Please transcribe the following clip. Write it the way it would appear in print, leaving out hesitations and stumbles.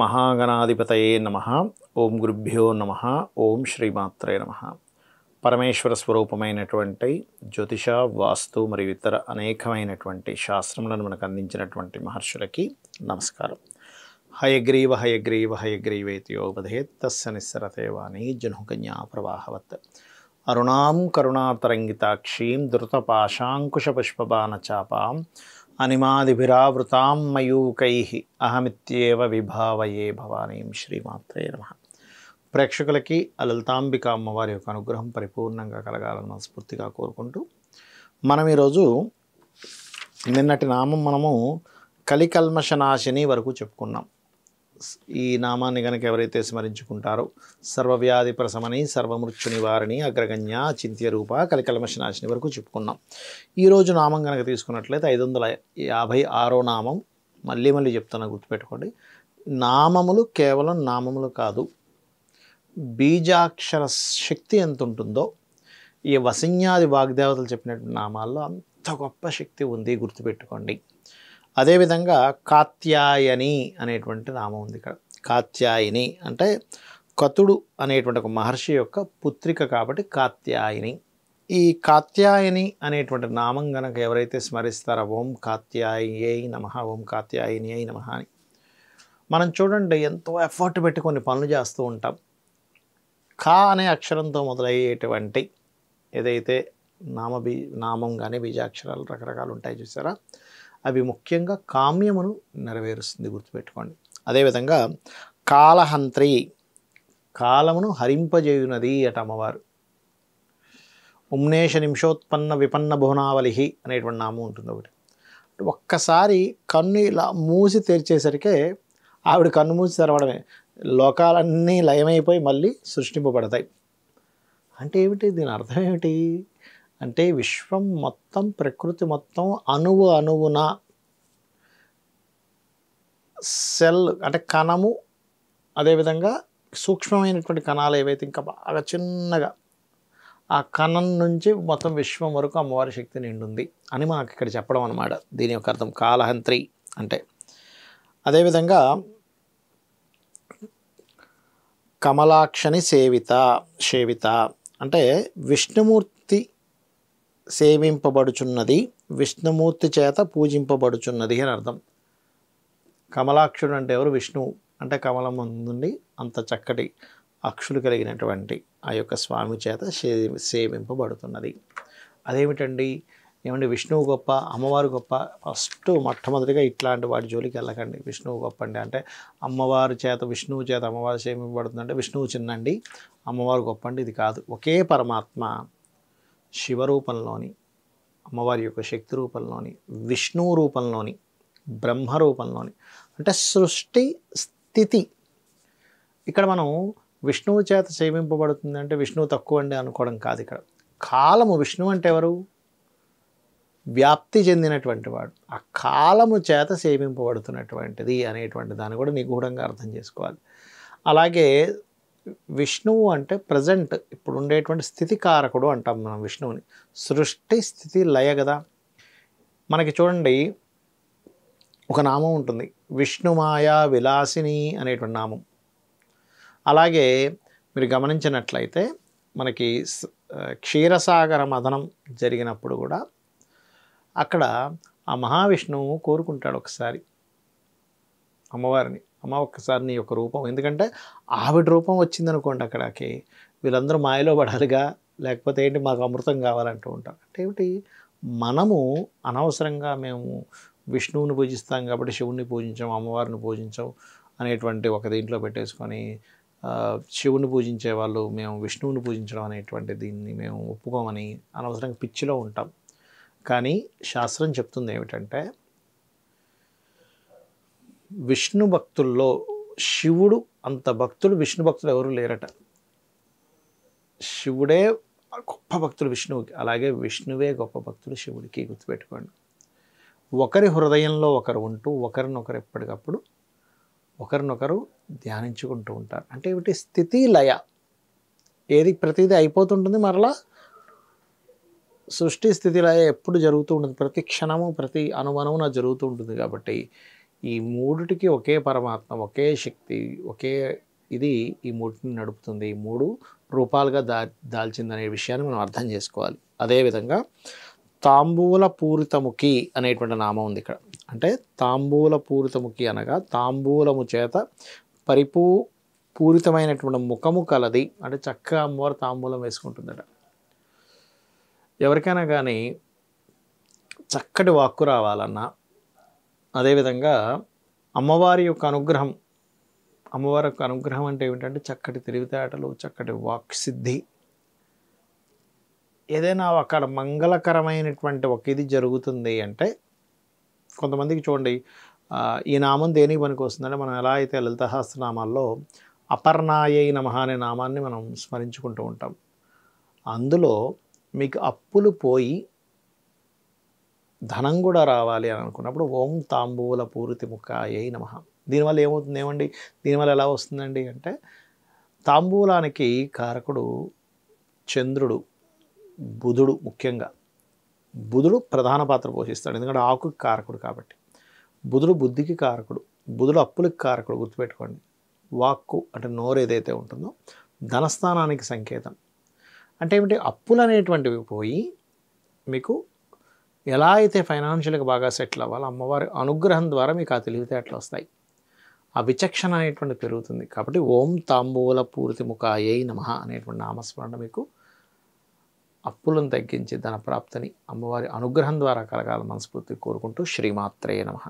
మహాగణాధిపతయే నమః. ఓం గురుభ్యో నమః. ఓం శ్రీమాత్రే నమః. పరమేశ్వర స్వరూపమైనటువంటి జ్యోతిష, వాస్తు మరియు ఇతర అనేకమైనటువంటి శాస్త్రములను మనకు అందించినటువంటి మహర్షులకి నమస్కారం. హయగ్రీవ హయగ్రీవ హయగ్రీవేత్యోపదేత్ తస్య నిస్సరతే వాణి జనుకన్యా ప్రవాహవత్. అరుణాం కరుణాతరంగితాక్షీం ధృతపాశాంకుశపుష్పబాణచాపాం అనిమాదిభిరావృతాం మయూకైః అహమిత్యేవ విభావయే భవానీం. శ్రీమాత్రే నమః. ప్రేక్షకులకి లలితాంబిక అమ్మవారి యొక్క అనుగ్రహం పరిపూర్ణంగా కలగాలని మనస్ఫూర్తిగా కోరుకుంటూ మనం ఈరోజు నిన్నటి నామం మనము కలికల్మషనాశిని వరకు చెప్పుకున్నాం. ఈ నామాన్ని కనుక ఎవరైతే స్మరించుకుంటారో సర్వవ్యాధి ప్రశమని, సర్వమృత్యు నివారణి, అగ్రగణ్య, చింత్య రూప, కలికల్మషనాశిని వరకు చెప్పుకున్నాం. ఈరోజు నామం కనుక తీసుకున్నట్లయితే 556వ నామం. మళ్ళీ చెప్తున్నా, గుర్తుపెట్టుకోండి. నామములు కేవలం నామములు కాదు, బీజాక్షర శక్తి ఎంత ఉంటుందో ఈ వసిన్యాది వాగ్దేవతలు చెప్పినటువంటి నామాల్లో అంత గొప్ప శక్తి ఉంది, గుర్తుపెట్టుకోండి. అదేవిధంగా కాత్యాయని అనేటువంటి నామం ఉంది ఇక్కడ. కాత్యాయని అంటే కతుడు అనేటువంటి ఒక మహర్షి యొక్క పుత్రిక కాబట్టి కాత్యాయని. ఈ కాత్యాయని అనేటువంటి నామం కనుక ఎవరైతే స్మరిస్తారో ఓం కాత్యాయై నమః, ఓం కాత్యాయని అయి నమః అని మనం చూడండి ఎంతో ఎఫర్ట్ పెట్టి కొన్ని పనులు చేస్తూ ఉంటాం. కా అనే అక్షరంతో మొదలయ్యేటువంటి ఏదైతే నామం కానీ బీజాక్షరాలు రకరకాలు ఉంటాయి చూసారా, అవి ముఖ్యంగా కామ్యమును నెరవేరుస్తుంది, గుర్తుపెట్టుకోండి. అదేవిధంగా కాలహంత్రి, కాలమును హరింపజేయునది అట అమ్మవారు. ఉమ్నేష నిమిషోత్పన్న విపన్న భువనావళి అనేటువంటి నామం ఉంటుంది ఒకటి. ఒక్కసారి కన్ను ఇలా మూసి తెరిచేసరికే ఆవిడ కన్ను మూసి తెరవడమే, లోకాలన్నీ లయమైపోయి మళ్ళీ సృష్టింపబడతాయి. అంటే ఏమిటి, దీని అర్థం ఏమిటి అంటే విశ్వం మొత్తం, ప్రకృతి మొత్తం అణువున సెల్ అంటే కణము, అదేవిధంగా సూక్ష్మమైనటువంటి కణాలు ఏవైతే ఇంకా బాగా చిన్నగా, ఆ కణం నుంచి మొత్తం విశ్వం వరకు అమ్మవారి శక్తి నిండుంది అని మనకు ఇక్కడ చెప్పడం అన్నమాట. దీని యొక్క అర్థం కాలహంత్రి అంటే. అదేవిధంగా కమలాక్షని సేవిత అంటే విష్ణుమూర్తి సేవింపబడుచున్నది, విష్ణుమూర్తి చేత పూజింపబడుచున్నది అని అర్థం. కమలాక్షుడు అంటే ఎవరు? విష్ణువు. అంటే కమలం నుండి అంత చక్కటి అక్షులు కలిగినటువంటి ఆ యొక్క స్వామి చేత సేవింపబడుతున్నది. అదేమిటండి, ఏమండి విష్ణువు గొప్ప, అమ్మవారు గొప్ప? ఫస్ట్ మొట్టమొదటిగా ఇట్లాంటి వాటి జోలికి వెళ్ళకండి. విష్ణువు గొప్ప అండి అంటే అమ్మవారి చేత, విష్ణువు చేత అమ్మవారు సేవింపబడుతుందంటే విష్ణువు చిన్నండి, అమ్మవారు గొప్ప అండి, ఇది కాదు. ఒకే పరమాత్మ శివరూపంలోని, అమ్మవారి యొక్క శక్తి రూపంలోని, విష్ణువు రూపంలోని, బ్రహ్మ రూపంలోని, అంటే సృష్టి స్థితి. ఇక్కడ మనం విష్ణువు చేత సేవింపబడుతుంది అంటే విష్ణువు తక్కువ అండి అనుకోవడం కాదు. ఇక్కడ కాలము, విష్ణువు అంటే ఎవరు? వ్యాప్తి చెందినటువంటి వాడు, ఆ కాలము చేత సేవింపబడుతున్నటువంటిది అనేటువంటి దాన్ని కూడా నిగూఢంగా అర్థం చేసుకోవాలి. అలాగే విష్ణువు అంటే ప్రజెంట్ ఇప్పుడు ఉండేటువంటి స్థితికారకుడు అంటాం మనం విష్ణువుని. సృష్టి స్థితి లయ కదా. మనకి చూడండి ఒక నామం ఉంటుంది, విష్ణుమాయా విలాసిని అనేటువంటి నామం. అలాగే మీరు గమనించినట్లయితే మనకి క్షీరసాగర మథనం జరిగినప్పుడు కూడా అక్కడ ఆ మహావిష్ణువు కోరుకుంటాడు ఒకసారి అమ్మవారిని, అమ్మ ఒక్కసారి నీ యొక్క రూపం, ఎందుకంటే ఆవిడ రూపం వచ్చిందనుకోండి అక్కడికి వీళ్ళందరూ మాయలో పడాలిగా, లేకపోతే ఏంటి మాకు అమృతం కావాలంటూ ఉంటారు. అంటే ఏమిటి, మనము అనవసరంగా మేము విష్ణువుని పూజిస్తాం కాబట్టి శివుణ్ణి పూజించాం, అమ్మవారిని పూజించాం అనేటువంటి ఒక దీంట్లో పెట్టేసుకొని శివుని పూజించే వాళ్ళు మేము విష్ణువుని పూజించడం అనేటువంటి దీన్ని మేము ఒప్పుకోమని అనవసరంగా పిచ్చిలో ఉంటాం. కానీ శాస్త్రం చెప్తుంది ఏమిటంటే విష్ణు భక్తుల్లో శివుడు అంత భక్తులు, విష్ణు భక్తులు ఎవరు లేరట. శివుడే గొప్ప భక్తులు విష్ణువుకి, అలాగే విష్ణువే గొప్ప భక్తులు శివుడికి, గుర్తుపెట్టుకోండి. ఒకరి హృదయంలో ఒకరు ఉంటూ ఒకరినొకరు ఎప్పటికప్పుడు ఒకరినొకరు ధ్యానించుకుంటూ ఉంటారు. అంటే ఏమిటి, స్థితి లయ, ఏది ప్రతిదీ అయిపోతుంటుంది, మరలా సృష్టి స్థితి లయ ఎప్పుడు జరుగుతూ ఉంటుంది, ప్రతి క్షణము ప్రతి అనువనువున జరుగుతూ ఉంటుంది. కాబట్టి ఈ మూడిటికి ఒకే పరమాత్మ, ఒకే శక్తి, ఒకే ఇది ఈ మూడిటిని నడుపుతుంది. ఈ 3 రూపాలుగా దాల్చిందనే విషయాన్ని మనం అర్థం చేసుకోవాలి. అదేవిధంగా తాంబూల పూరితముఖి అనేటువంటి నామం ఉంది ఇక్కడ. అంటే తాంబూల పూరితముఖి అనగా తాంబూలము చేత పూరితమైనటువంటి ముఖము కలది. అంటే చక్కగా అమ్మవారు తాంబూలం వేసుకుంటుందట. ఎవరికైనా కానీ చక్కటి వాక్కు రావాలన్నా, అదేవిధంగా అమ్మవారి యొక్క అనుగ్రహం, అమ్మవారి యొక్క అనుగ్రహం అంటే ఏమిటంటే చక్కటి తెలివితేటలు, చక్కటి వాక్సిద్ధి, ఏదైనా అక్కడ మంగళకరమైనటువంటి ఒక ఇది జరుగుతుంది అంటే, కొంతమందికి చూడండి ఈ నామం దేనికి పనికి వస్తుందంటే, మనం ఎలా అయితే లలిత సహస్రనామాల్లో అపర్ణాయై నమః అనే నామాన్ని మనం స్మరించుకుంటూ ఉంటాం. అందులో మీకు అప్పులు పోయి ధనం కూడా రావాలి అని అనుకున్నప్పుడు ఓం తాంబూల పూరితి ముఖాయై నమః. దీనివల్ల ఏమవుతుంది ఏమండి, దీనివల్ల ఎలా వస్తుందండి అంటే, తాంబూలానికి కారకుడు చంద్రుడు, బుధుడు. ముఖ్యంగా బుధుడు ప్రధాన పాత్ర పోషిస్తాడు, ఎందుకంటే ఆకుకి కారకుడు కాబట్టి. బుధుడు బుద్ధికి కారకుడు, బుధుడు అప్పులకి కారకుడు. గుర్తుపెట్టుకోండి. వాక్కు అంటే నోరు ఏదైతే ఉంటుందో ధనస్థానానికి సంకేతం. అంటే ఏమిటి, అప్పులు అనేటువంటివి పోయి మీకు ఎలా అయితే ఫైనాన్షియల్గా బాగా సెటిల్ అవ్వాలో అమ్మవారి అనుగ్రహం ద్వారా మీకు ఆ తెలివితేటలు వస్తాయి, ఆ విచక్షణ అనేటువంటి పెరుగుతుంది. కాబట్టి ఓం తాంబూల పూరితి ముఖాయై నమః అనేటువంటి నామస్మరణ మీకు అప్పులను తగ్గించి ధన ప్రాప్తిని అమ్మవారి అనుగ్రహం ద్వారా కలగాలని మనస్ఫూర్తిగా కోరుకుంటూ శ్రీమాత్రే నమః.